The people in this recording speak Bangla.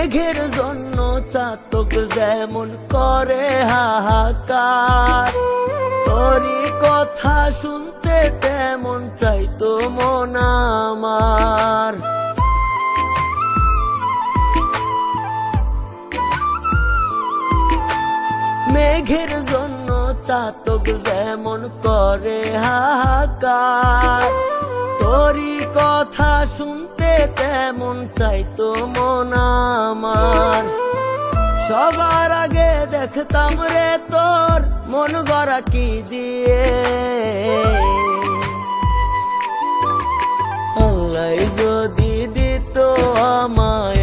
মেঘের জন্য চাতক যেমন করে হাহাকার, তোরই কথা শুনতে তেমন চাইতো মন আমার। মেঘের জন্য চাতক যেমন করে হাহাকার, তোরই কথা শুনতে তেমন চাইতো মন আমার। সবার আগে দেখতাম রে তোর মন গড়া কি দিয়ে, আল্লাহ যদি দিত আমায়